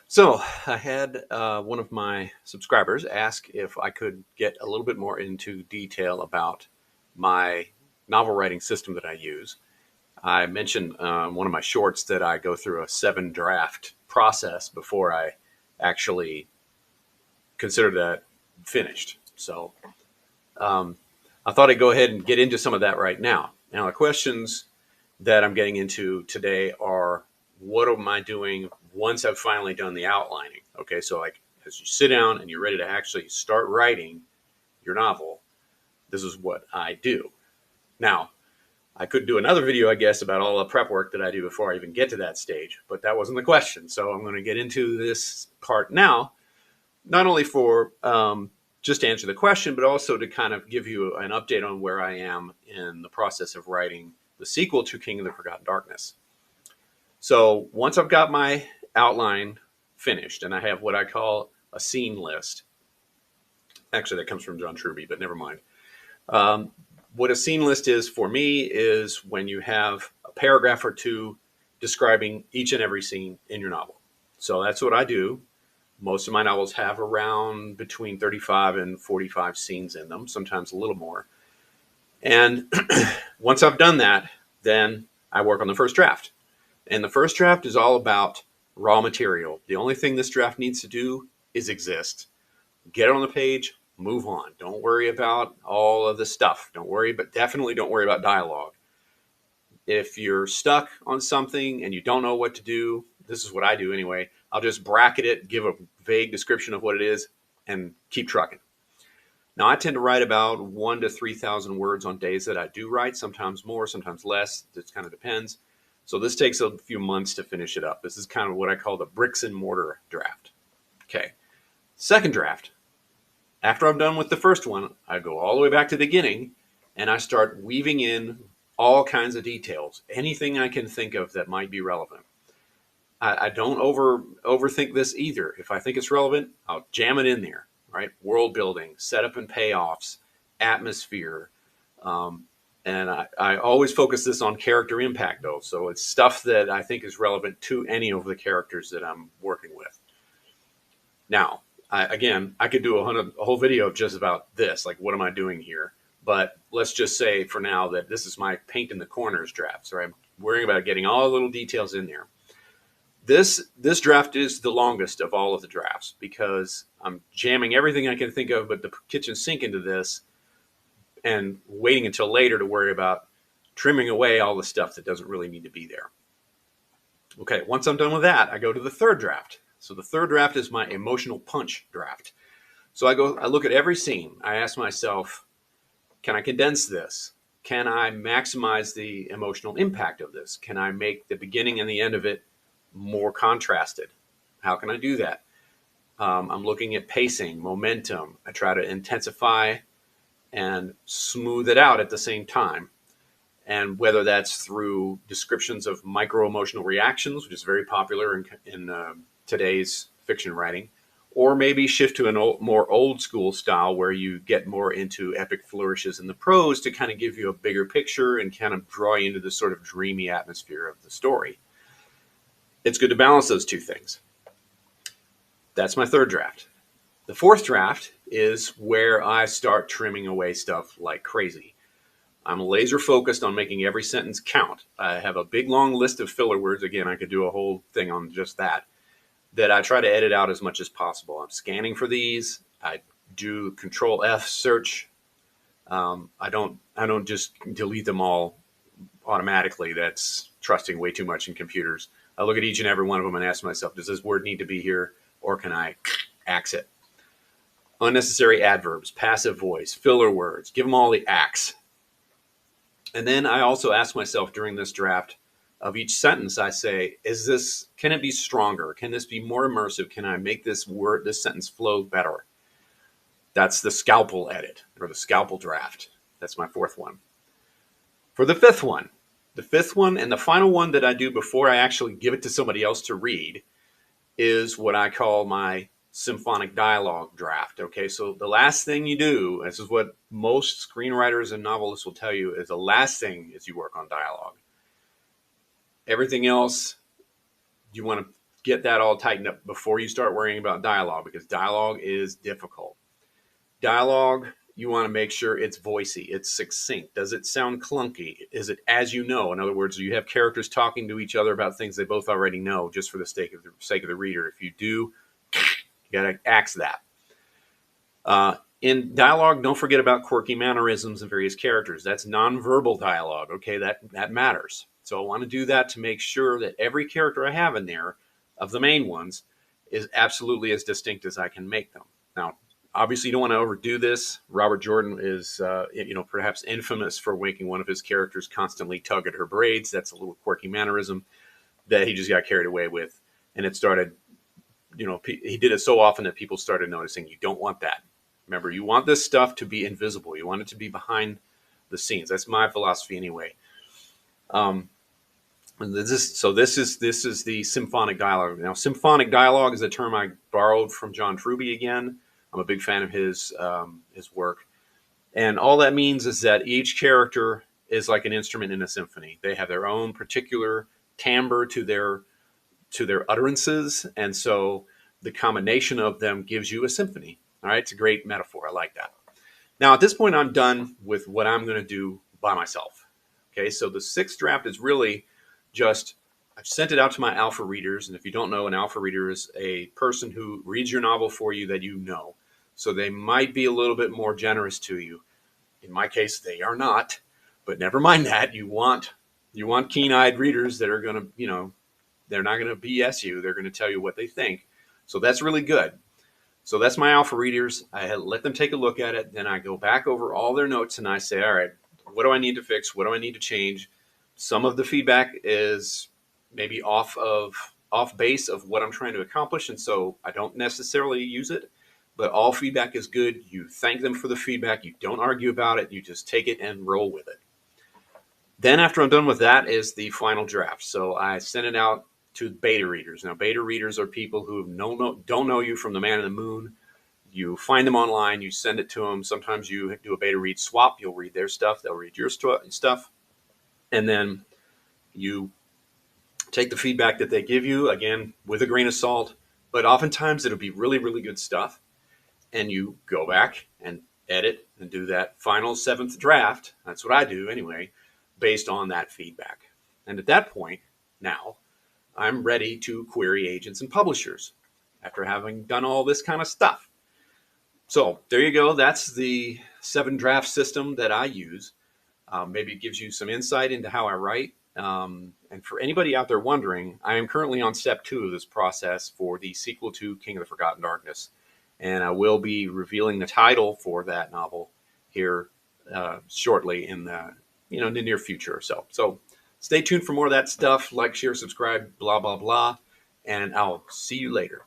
So I had one of my subscribers ask if I could get a little bit more into detail about my novel writing system that I use. I mentioned one of my shorts that I go through a 7 draft process before I actually consider that finished. So I thought I'd go ahead and get into some of that right now. Now, the questions that I'm getting into today are, what am I doing once I've finally done the outlining? Okay, so like as you sit down and you're ready to actually start writing your novel, this is what I do. Now, I could do another video, I guess, about all the prep work that I do before I even get to that stage, but that wasn't the question. So I'm going to get into this part now, not only for just to answer the question, but also to kind of give you an update on where I am in the process of writing the sequel to King of the Forgotten Darkness. So once I've got my outline finished and I have what I call a scene list, actually that comes from John Truby, but never mind. What a scene list is for me is when you have a paragraph or two describing each and every scene in your novel. So that's what I do. Most of my novels have around between 35 and 45 scenes in them, sometimes a little more. And once I've done that, then I work on the first draft. And the first draft is all about raw material. The only thing this draft needs to do is exist. Get it on the page, move on. Don't worry about all of the stuff. Don't worry, but definitely don't worry about dialogue. If you're stuck on something and you don't know what to do, this is what I do anyway. I'll just bracket it, give a vague description of what it is, and keep trucking. Now, I tend to write about 1,000 to 3,000 words on days that I do write, sometimes more, sometimes less. It kind of depends. So this takes a few months to finish it up. This is kind of what I call the bricks and mortar draft. Okay. Second draft. After I'm done with the first one, I go all the way back to the beginning and I start weaving in all kinds of details, anything I can think of that might be relevant. I don't overthink this either. If I think it's relevant, I'll jam it in there, right? World building, setup and payoffs, atmosphere. And I always focus this on character impact, though. So it's stuff that I think is relevant to any of the characters that I'm working with. Now, I could do a whole video just about this, like what am I doing here? But let's just say for now that this is my paint in the corners draft. So I'm worrying about getting all the little details in there. This draft is the longest of all of the drafts because I'm jamming everything I can think of but the kitchen sink into this and waiting until later to worry about trimming away all the stuff that doesn't really need to be there. Okay, once I'm done with that, I go to the third draft. So the third draft is my emotional punch draft. So I look at every scene. I ask myself, can I condense this? Can I maximize the emotional impact of this? Can I make the beginning and the end of it more contrasted? How can I do that? I'm looking at pacing, momentum. I try to intensify and smooth it out at the same time. And whether that's through descriptions of micro-emotional reactions, which is very popular in today's fiction writing, or maybe shift to a more old-school style where you get more into epic flourishes in the prose to kind of give you a bigger picture and kind of draw you into this sort of dreamy atmosphere of the story. It's good to balance those two things. That's my third draft. The fourth draft is where I start trimming away stuff like crazy. I'm laser focused on making every sentence count. I have a big long list of filler words. Again, I could do a whole thing on just that I try to edit out as much as possible. I'm scanning for these. I do Control F search. I don't just delete them all automatically. That's trusting way too much in computers. I look at each and every one of them and ask myself, does this word need to be here or can I axe it? Unnecessary adverbs, passive voice, filler words, give them all the axe. And then I also ask myself during this draft of each sentence, I say, can it be stronger? Can this be more immersive? Can I make this sentence flow better? That's the scalpel edit or the scalpel draft. That's my fourth one. For the fifth one and the final one that I do before I actually give it to somebody else to read is what I call my symphonic dialogue draft. Okay, so the last thing you do, this is what most screenwriters and novelists will tell you, is the last thing is you work on dialogue. Everything else, you want to get that all tightened up before you start worrying about dialogue, because dialogue is difficult. Dialogue, you want to make sure it's voicey, it's succinct. Does it sound clunky? Is it as you know? In other words, you have characters talking to each other about things they both already know, just for the sake of the reader. If you do, you got to axe that. In dialogue, don't forget about quirky mannerisms and various characters. That's nonverbal dialogue. Okay, that matters. So I want to do that to make sure that every character I have in there, of the main ones, is absolutely as distinct as I can make them. Now, obviously, you don't want to overdo this. Robert Jordan is, perhaps infamous for making one of his characters constantly tug at her braids. That's a little quirky mannerism that he just got carried away with, and it started. He did it so often that people started noticing. You don't want that. Remember, you want this stuff to be invisible. You want it to be behind the scenes. That's my philosophy anyway. This is the symphonic dialogue. Now, symphonic dialogue is a term I borrowed from John Truby again. I'm a big fan of his work. And all that means is that each character is like an instrument in a symphony. They have their own particular timbre to their utterances. And so the combination of them gives you a symphony. All right, it's a great metaphor. I like that. Now, at this point, I'm done with what I'm going to do by myself. Okay, so the sixth draft is really just, I've sent it out to my alpha readers. And if you don't know, an alpha reader is a person who reads your novel for you that you know. So they might be a little bit more generous to you. In my case, they are not. But never mind that. You want keen-eyed readers that are going to, they're not going to BS you. They're going to tell you what they think. So that's really good. So that's my alpha readers. I let them take a look at it. Then I go back over all their notes and I say, all right, what do I need to fix? What do I need to change? Some of the feedback is maybe off base of what I'm trying to accomplish. And so I don't necessarily use it, but all feedback is good. You thank them for the feedback. You don't argue about it. You just take it and roll with it. Then after I'm done with that is the final draft. So I send it out to beta readers. Now, beta readers are people who don't know you from the man in the moon. You find them online, you send it to them. Sometimes you do a beta read swap. You'll read their stuff. They'll read your stuff. And then you take the feedback that they give you, again, with a grain of salt. But oftentimes it'll be really, really good stuff. And you go back and edit and do that final seventh draft. That's what I do anyway, based on that feedback. And at that point, now, I'm ready to query agents and publishers after having done all this kind of stuff. So there you go. That's the 7 draft system that I use. Maybe it gives you some insight into how I write. And for anybody out there wondering, I am currently on step 2 of this process for the sequel to King of the Forgotten Darkness. And I will be revealing the title for that novel here shortly in the near future or so. So stay tuned for more of that stuff. Like, share, subscribe, blah, blah, blah. And I'll see you later.